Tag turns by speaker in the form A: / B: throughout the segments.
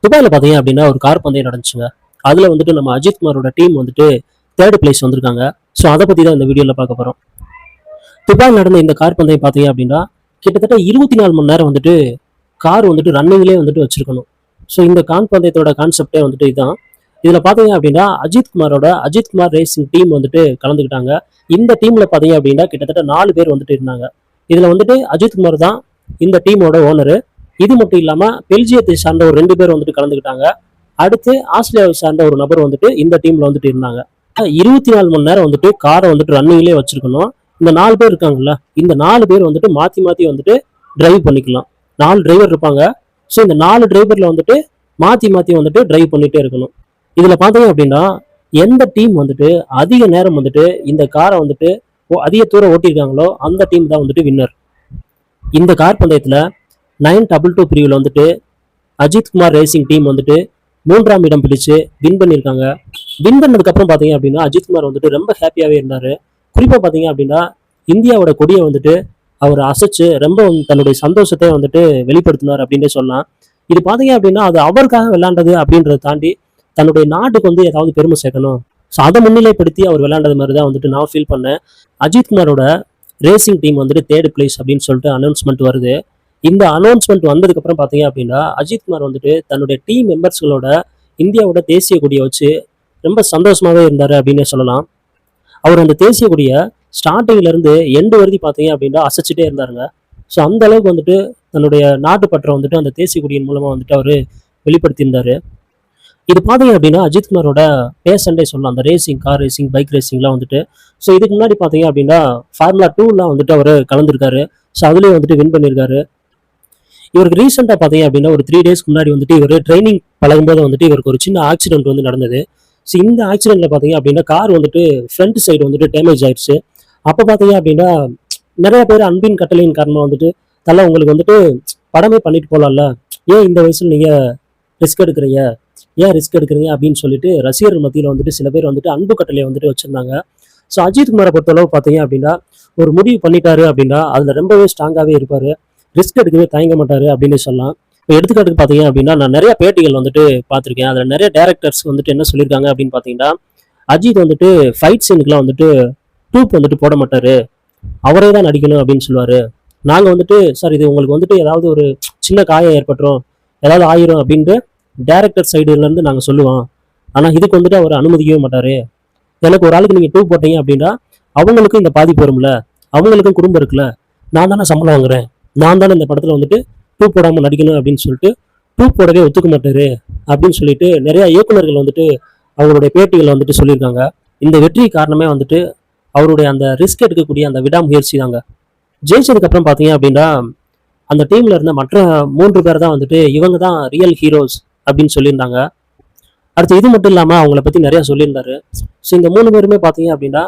A: துபாயில் பார்த்தீங்க அப்படின்னா ஒரு கார் பந்தயம் நடந்துச்சுங்க. அதில் வந்துட்டு நம்ம அஜித் குமாரோட டீம் வந்துட்டு தேர்ட் பிளேஸ் வந்திருக்காங்க. ஸோ அதை பற்றி தான் இந்த வீடியோவில் பார்க்க போகிறோம். துபாயில் நடந்த இந்த கார் பந்தயம் பார்த்தீங்க அப்படின்னா கிட்டத்தட்ட 24 மணி நேரம் வந்துட்டு கார் வந்துட்டு ரன்னிங்லேயே வந்துட்டு வச்சிருக்கணும். ஸோ இந்த கார் பந்தயத்தோட கான்செப்டே வந்துட்டு இதுதான். இதில் பார்த்தீங்க அப்படின்னா அஜித் குமார் ரேசிங் டீம் வந்துட்டு கலந்துக்கிட்டாங்க. இந்த டீமில் பார்த்தீங்க அப்படின்னா கிட்டத்தட்ட 4 பேர் வந்துட்டு இருந்தாங்க. இதில் வந்துட்டு அஜித் குமார் தான் இந்த டீமோட ஓனரு. இது மட்டும் இல்லாமல் பெல்ஜியத்தை சார்ந்த ஒரு 2 பேர் வந்துட்டு கலந்துக்கிட்டாங்க. அடுத்து ஆஸ்திரேலியாவை சார்ந்த ஒரு நபர் வந்துட்டு இந்த டீம்ல வந்துட்டு இருந்தாங்க. 24 மணி நேரம் வந்துட்டு காரை வந்துட்டு ரன்னிங்லேயே வச்சிருக்கணும். இந்த 4 பேர் இருக்காங்கல்ல, இந்த 4 பேர் வந்துட்டு மாற்றி மாற்றி வந்துட்டு டிரைவ் பண்ணிக்கலாம். 4 டிரைவர் இருப்பாங்க. ஸோ இந்த 4 டிரைவர்ல வந்துட்டு மாற்றி மாற்றி வந்துட்டு டிரைவ் பண்ணிட்டே இருக்கணும். இதில் பார்த்தீங்க அப்படின்னா எந்த டீம் வந்துட்டு அதிக நேரம் வந்துட்டு இந்த காரை வந்துட்டு அதிக தூரம் ஓட்டியிருக்காங்களோ அந்த டீம் தான் வந்துட்டு வின்னர். இந்த கார் பந்தயத்தில் 922 பிரிவில் வந்துட்டு அஜித் குமார் ரேசிங் டீம் வந்துட்டு 3ஆம் இடம் பிடிச்சு வின் பண்ணியிருக்காங்க. வின் பண்ணதுக்கப்புறம் பார்த்தீங்க அப்படின்னா அஜித் குமார் வந்துட்டு ரொம்ப ஹாப்பியாகவே இருந்தார். குறிப்பாக பார்த்தீங்க அப்படின்னா இந்தியாவோட கொடியை வந்துட்டு அவர் அசைச்சு ரொம்ப தன்னுடைய சந்தோஷத்தை வந்துட்டு வெளிப்படுத்தினார் அப்படின்னே சொல்லலாம். இது பார்த்தீங்க அப்படின்னா அது அவருக்காக விளையாண்டது அப்படின்றத தாண்டி தன்னுடைய நாட்டுக்கு வந்து ஏதாவது பெருமை சேர்க்கணும். ஸோ அதை முன்னிலைப்படுத்தி அவர் விளையாண்டது மாதிரி தான் வந்துட்டு நான் ஃபீல் பண்ணேன். அஜித் குமாரோட ரேசிங் டீம் வந்துட்டு தேர்ட் பிளேஸ் அப்படின்னு சொல்லிட்டு அனௌன்ஸ்மெண்ட் வருது. இந்த அனௌன்ஸ்மெண்ட் வந்ததுக்கப்புறம் பார்த்தீங்க அப்படின்னா அஜித் குமார் வந்துட்டு தன்னுடைய டீம் மெம்பர்ஸ்களோட இந்தியாவோட தேசிய கொடியை வச்சு ரொம்ப சந்தோஷமாகவே இருந்தார் அப்படின்னே சொல்லலாம். அவர் அந்த தேசிய கொடியை ஸ்டார்டிங்லேருந்து எண்டு வரைக்கும் பார்த்தீங்க அப்படின்னா அசைச்சிட்டே இருந்தாருங்க. ஸோ அந்த அளவுக்கு வந்துட்டு தன்னுடைய நாட்டுப்பற்றை வந்துட்டு அந்த தேசிய கொடியின் மூலமாக வந்துட்டு அவர் வெளிப்படுத்தியிருந்தார். இது பார்த்தீங்க அப்படின்னா அஜித் குமாரோட பேசண்டே சொல்லலாம். அந்த கார் ரேசிங், பைக் ரேசிங்லாம் வந்துட்டு. ஸோ இதுக்கு முன்னாடி பார்த்தீங்க அப்படின்னா ஃபார்முலா 2லாம் வந்துட்டு அவர் கலந்துருக்காரு. ஸோ அதுலேயும் வந்துட்டு வின் பண்ணியிருக்காரு. இவருக்கு ரீசெண்டாக பார்த்தீங்க அப்படின்னா ஒரு 3 டேஸ்க்கு முன்னாடி வந்துட்டு இவர் ட்ரைனிங் பழகும்போது வந்துட்டு இவருக்கு ஒரு சின்ன ஆக்சிடென்ட் வந்து நடந்தது. ஸோ இந்த ஆக்சிடென்ட்ல பார்த்தீங்க அப்படின்னா கார் வந்துட்டு ஃப்ரண்ட் சைடு வந்துட்டு டேமேஜ் ஆயிடுச்சு. அப்போ பார்த்தீங்க அப்படின்னா நிறைய பேர் அன்பின் கட்டளையின் காரணமாக வந்துட்டு உங்களுக்கு வந்துட்டு படமே பண்ணிட்டு போகலாம்ல, ஏன் இந்த வயசுல நீங்கள் ரிஸ்க் எடுக்கிறீங்க அப்படின்னு சொல்லிட்டு ரசிகர்கள் மத்தியில் வந்துட்டு சில பேர் வந்துட்டு அன்பு கட்டளையை வந்துட்டு வச்சிருந்தாங்க. ஸோ அஜித் குமாரை பொறுத்தளவு பார்த்தீங்க அப்படின்னா ஒரு முடிவு பண்ணிட்டாரு அப்படின்னா அதில் ரொம்பவே ஸ்ட்ராங்காகவே இருப்பார். ரிஸ்க் எடுக்கவே தயங்க மாட்டார் அப்படின்னு சொல்லலாம். இப்போ எடுத்துக்காட்டுக்கு பார்த்தீங்க அப்படின்னா நான் நிறைய பேட்டிகள் வந்துட்டு பார்த்துருக்கேன். அதில் நிறைய டேரக்டர்ஸ் வந்துட்டு என்ன சொல்லியிருக்காங்க அப்படின்னு பார்த்தீங்கன்னா அஜித் வந்துட்டு ஃபைட் சீனுக்குலாம் வந்துட்டு டூப் வந்துட்டு போட மாட்டார், அவரே தான் நடிக்கணும் அப்படின்னு சொல்லுவார். நாங்கள் வந்துட்டு சார் இது உங்களுக்கு வந்துட்டு ஏதாவது ஒரு சின்ன காயம் ஏற்பட்டுரும், ஏதாவது ஆயிரும் அப்படின்ட்டு டேரக்டர் சைடுலேருந்து நாங்கள் சொல்லுவோம். ஆனால் இதுக்கு வந்துட்டு அவர் அனுமதிக்கவே மாட்டார். எனக்கு ஒரு ஆளுக்கு நீங்கள் டூப் போட்டீங்க அப்படின்னா அவங்களுக்கும் இந்த பாதிப்பு வரும்ல, அவங்களுக்கும் குடும்பம் இருக்குல்ல, நான் தானே சம்பளம் வாங்குறேன், நான் தானே இந்த படத்தில் வந்துட்டு டூப் போடாமல் நடிக்கணும் அப்படின்னு சொல்லிட்டு டூப் போடவே ஒத்துக்க மாட்டாரு அப்படின்னு சொல்லிட்டு நிறைய இயக்குநர்கள் வந்துட்டு அவங்களுடைய பேட்டிகளை வந்துட்டு சொல்லியிருக்காங்க. இந்த வெற்றி காரணமே வந்துட்டு அவருடைய அந்த ரிஸ்க் எடுக்கக்கூடிய அந்த விடாமுயற்சி தாங்க. ஜெயிச்சதுக்கு அப்புறம் பார்த்தீங்க அப்படின்னா அந்த டீம்ல இருந்த மற்ற 3 பேர் தான் வந்துட்டு இவங்க தான் ரியல் ஹீரோஸ் அப்படின்னு சொல்லியிருந்தாங்க. அடுத்து இது மட்டும் இல்லாமல் அவங்கள பற்றி நிறைய சொல்லியிருந்தாரு. ஸோ இந்த 3 பேருமே பார்த்தீங்க அப்படின்னா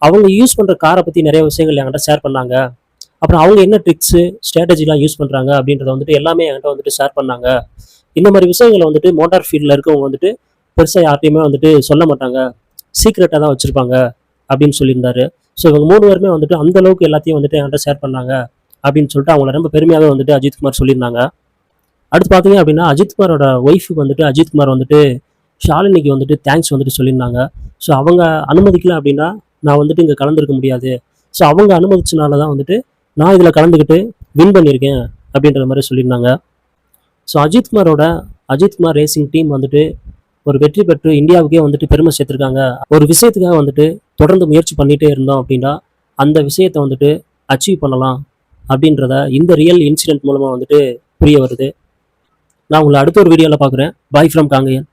A: அவங்க யூஸ் பண்ணுற காரை பற்றி நிறைய விஷயங்கள் என்கிட்ட ஷேர் பண்ணாங்க. அப்புறம் அவங்க என்ன ட்ரிக்ஸு ஸ்ட்ராட்டஜிலாம் யூஸ் பண்ணுறாங்க அப்படின்றத வந்துட்டு எல்லாமே என்கிட்ட வந்துட்டு ஷேர் பண்ணாங்க. இந்த மாதிரி விஷயங்களை வந்துட்டு மோட்டார் ஃபீல்டில் இருக்கவங்க வந்துட்டு பெருசாக யார்ட்டையுமே வந்துட்டு சொல்ல மாட்டாங்க, சீக்ரெட்டாக தான் வச்சுருப்பாங்க அப்படின்னு சொல்லியிருந்தாரு. ஸோ இவங்க 3 பேருமே வந்துட்டு அந்த அளவுக்கு எல்லாத்தையும் வந்துட்டு என்கிட்ட ஷேர் பண்ணாங்க அப்படின்னு சொல்லிட்டு அவங்கள ரொம்ப பெருமையாகவே வந்துட்டு அஜித் குமார் சொல்லியிருந்தாங்க. அடுத்து பார்த்தீங்க அப்படின்னா அஜித் குமாரோட ஒய்ஃபுக்கு வந்துட்டு அஜித் குமார் வந்துட்டு ஷாலினிக்கு வந்துட்டு தேங்க்ஸ் வந்துட்டு சொல்லியிருந்தாங்க. ஸோ அவங்க அனுமதிக்கல அப்படின்னா நான் வந்துட்டு இங்கே கலந்துருக்க முடியாது. ஸோ அவங்க அனுமதிச்சனால தான் வந்துட்டு நான் இதில் கலந்துக்கிட்டு வின் பண்ணியிருக்கேன் அப்படின்ற மாதிரி சொல்லியிருந்தாங்க. So Ajith Kumar racing team வந்துட்டு ஒரு வெற்றி பெற்று இந்தியாவுக்கே வந்துட்டு பெருமை சேர்த்துருக்காங்க. ஒரு விஷயத்துக்காக வந்துட்டு தொடர்ந்து முயற்சி பண்ணிகிட்டே இருந்தோம் அப்படின்னா அந்த விஷயத்தை வந்துட்டு அச்சீவ் பண்ணலாம் அப்படின்றத இந்த ரியல் இன்சிடென்ட் மூலமாக வந்துட்டு புரிய வருது. நான் உங்களை அடுத்த ஒரு வீடியோவில் பார்க்குறேன். Bye from Kangeyan.